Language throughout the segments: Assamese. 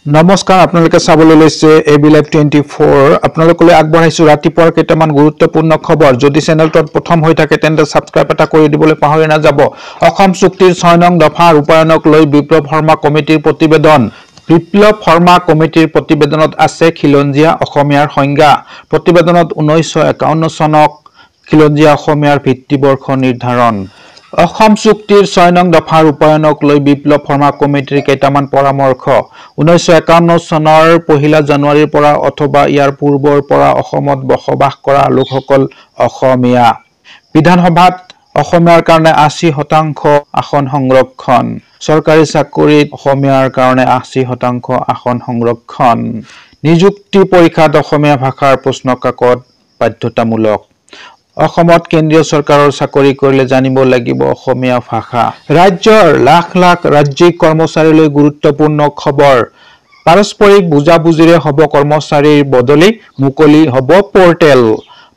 নমস্কাৰ আপোনালোকে চাবলৈ লৈছে এবি লাইভ 24 আপোনালোকলৈ আগবঢ়াইছো ৰাতিপুৱাৰ কেইটামান গুৰুত্বপূৰ্ণ খবৰ যদি চেনেলটোত প্ৰথম হৈ থাকে তেন্তে সাবস্ক্ৰাইব এটা কৰি দিবলৈ পাহৰি নাযাব অসম চুক্তিৰ 6 নং দফা ৰূপায়ণক লৈ বিপ্লৱ শৰ্মা কমিটিৰ প্ৰতিবেদন বিপ্লৱ শৰ্মা কমিটিৰ প্ৰতিবেদনত আছে খিলঞ্জীয়া অসমীয়াৰ সংজ্ঞা প্ৰতিবেদনত 1951 চনক খিলঞ্জীয়া অসমীয়াৰ ভিত্তিবৰ্ষ নিৰ্ধাৰণ অসম চুক্তিৰ 6 নং দফা ৰূপায়ণক লৈ বিপ্লৱ শৰ্মা কমিটিৰ কেইটামান পৰামৰ্শ 1951 চনৰ 1 জানুৱাৰীৰ পৰা অথবা ইয়াৰ পূৰ্বৰ পৰা অসমত বসবাস কৰা লোকসকল অসমীয়া বিধানসভাত অসমীয়াৰ কাৰণে 80% আসন সংৰক্ষণ চৰকাৰী চাকৰিত অসমীয়াৰ কাৰণে 80% আসন সংৰক্ষণ নিযুক্তি পৰীক্ষাত অসমীয়া ভাষাৰ প্ৰশ্ন কাকত বাধ্যতামূলক অসমত কেন্দ্ৰীয় চৰকাৰৰ চাকৰি কৰিলে জানিব লাগিব অসমীয়া ভাষা ৰাজ্যৰ লাখ লাখ ৰাজ্যিক কৰ্মচাৰীলৈ গুৰুত্বপূৰ্ণ খবৰ পাৰস্পৰিক বুজাবুজিৰে হ'ব কৰ্মচাৰীৰ বদলি মুকলি হ'ব পোৰ্টেল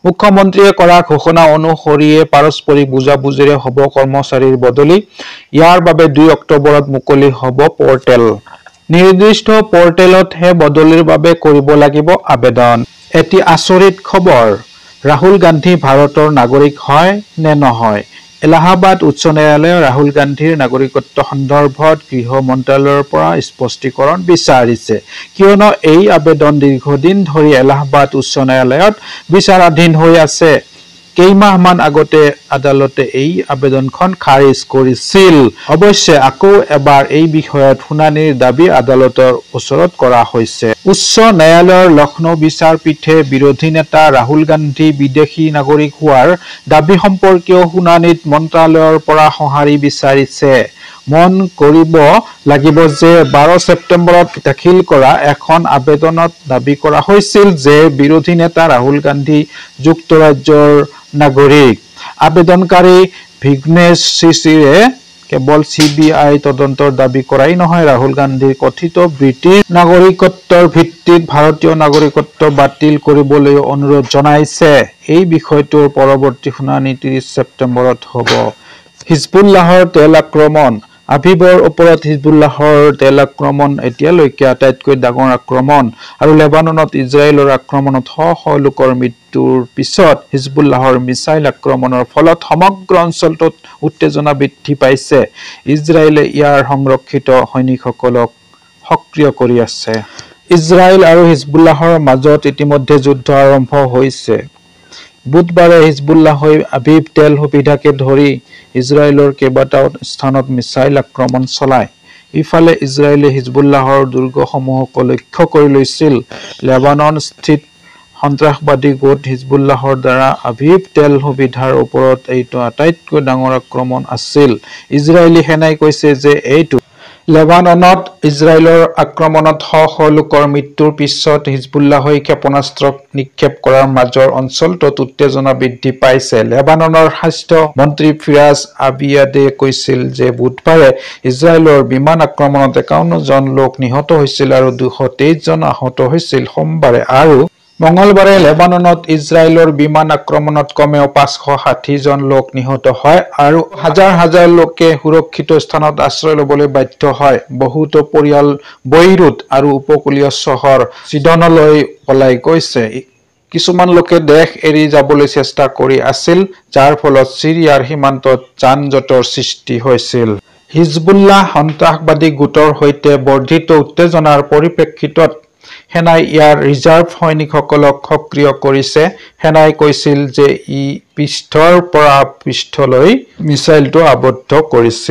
মুখ্যমন্ত্ৰীয়ে কৰা ঘোষণা অনুসৰিয়ে পাৰস্পৰিক বুজাবুজিৰে হ'ব কৰ্মচাৰীৰ বদলি ইয়াৰ বাবে 2 অক্টোবৰত মুকলি হ'ব পোৰ্টেল নিৰ্দিষ্ট পোৰ্টেলতহে বদলিৰ বাবে কৰিব লাগিব আবেদন এটি আচৰিত খবৰ ৰাহুল গান্ধী ভাৰতৰ নাগৰিক হয় নে নহয় এলাহাবাদ উচ্চ ন্যায়ালয়ে ৰাহুল গান্ধীৰ নাগৰিকত্ব সন্দৰ্ভত গৃহ মন্ত্ৰালয়ৰ পৰা স্পষ্টীকৰণ বিচাৰিছে কিয়নো এই আবেদন দীৰ্ঘদিন ধৰি এলাহাবাদ উচ্চ ন্যায়ালয়ত বিচাৰাধীন হৈ আছে কেইমাহমান আগতে আদালতে এই আবেদনখন খাৰিজ কৰিছিল অৱশ্যে আকৌ এবাৰ এই বিষয়ত শুনানিৰ দাবী আদালতৰ ওচৰত কৰা হৈছে উচ্চ ন্যায়ালয়ৰ লক্ষ্ণৌ বিচাৰপীঠে বিৰোধী নেতা ৰাহুল গান্ধী বিদেশী নাগৰিক হোৱাৰ দাবী সম্পৰ্কীয় শুনানিত মন্ত্ৰালয়ৰ পৰা সঁহাৰি বিচাৰিছে মন কৰিব লাগিব যে 12 ছেপ্টেম্বৰত দাখিল কৰা এখন আবেদনত দাবী কৰা হৈছিল যে বিৰোধী নেতা ৰাহুল গান্ধী যুক্তৰাজ্যৰ নাগৰিক আবেদনকাৰী ভিঘ্নেশ শিশিৰে কেৱল সিবিআই তদন্তৰ দাবী কৰাই নহয় ৰাহুল গান্ধীৰ কথিত ব্ৰিটিছ নাগৰিকত্বৰ ভিত্তিত ভাৰতীয় নাগৰিকত্ব বাতিল কৰিবলৈ অনুৰোধ জনাইছে এই বিষয়টোৰ পৰৱৰ্তী শুনানি 30 ছেপ্টেম্বৰত হ'ব হিজবুল্লাহৰ তেল আক্ৰমণ আভিবৰ ওপৰত হিজবুল্লাহৰ তেল আক্ৰমণ এতিয়ালৈকে আটাইতকৈ ডাঙৰ আক্ৰমণ আৰু লেবাননত ইজৰাইলৰ আক্ৰমণত শ লোকৰ মৃত্যুৰ পিছত হিজবুল্লাহৰ মিছাইল আক্ৰমণৰ ফলত সমগ্ৰ অঞ্চলটোত উত্তেজনা বৃদ্ধি পাইছে ইজৰাইলে ইয়াৰ সংৰক্ষিত সৈনিকসকলক সক্ৰিয় কৰি আছে ইজৰাইল আৰু হিজবুল্লাহৰ মাজত ইতিমধ্যে যুদ্ধ আৰম্ভ হৈছে বুধবাৰে হিজবুল্লাহই আভিভ তেল সুবিধাকে ধৰি ইজৰাইলৰ কেইবাটাও স্থানত মিছাইল আক্ৰমণ চলায় ইফালে ইজৰাইলে হিজবুল্লাহৰ দুৰ্গসমূহক লক্ষ্য কৰি লৈছিল লেবানন স্থিত সন্ত্ৰাসবাদী গোট হিজবুল্লাহৰ দ্বাৰা আভিভ তেল সুবিধাৰ ওপৰত এইটো আটাইতকৈ ডাঙৰ আক্ৰমণ আছিল ইজৰাইলী সেনাই কৈছে যে এইটো লেবাননত ইজৰাইলৰ আক্ৰমণত শ লোকৰ মৃত্যুৰ পিছত হিজবুল্লাহই ক্ষেপণাস্ত্ৰ নিক্ষেপ কৰাৰ মাজৰ অঞ্চলটোত উত্তেজনা বৃদ্ধি পাইছে লেবাননৰ স্বাস্থ্য মন্ত্ৰী ফিৰাজ আবিয়াদে কৈছিল যে বুধবাৰে ইজৰাইলৰ বিমান আক্ৰমণত 51 জন লোক নিহত হৈছিল আৰু 223 জন আহত হৈছিল সোমবাৰে আৰু মঙ্গলবাৰে লেবাননত ইজৰাইলৰ বিমান আক্ৰমণত কমেও 560 জন লোক নিহত হয় আৰু হাজাৰ হাজাৰ লোকে সুৰক্ষিত স্থানত আশ্ৰয় ল'বলৈ বাধ্য হয় বহুতো পৰিয়াল বৈৰুত আৰু উপকূলীয় চহৰ চিডনলৈ পলাই গৈছে কিছুমান লোকে দেশ এৰি যাবলৈ চেষ্টা কৰি আছিল যাৰ ফলত সিৰিয়াৰ সীমান্তত যান-জঁটৰ সৃষ্টি হৈছিল হিজবুল্লাহ সন্ত্ৰাসবাদী গোটৰ সৈতে বৰ্ধিত উত্তেজনাৰ পৰিপ্ৰেক্ষিতত সেনাই ইয়াৰ ৰিজাৰ্ভ সৈনিকসকলক সক্ৰিয় কৰিছে সেনাই কৈছিল যে ই পৃষ্ঠৰ পৰা পৃষ্ঠলৈ মিছাইলটো আবদ্ধ কৰিছে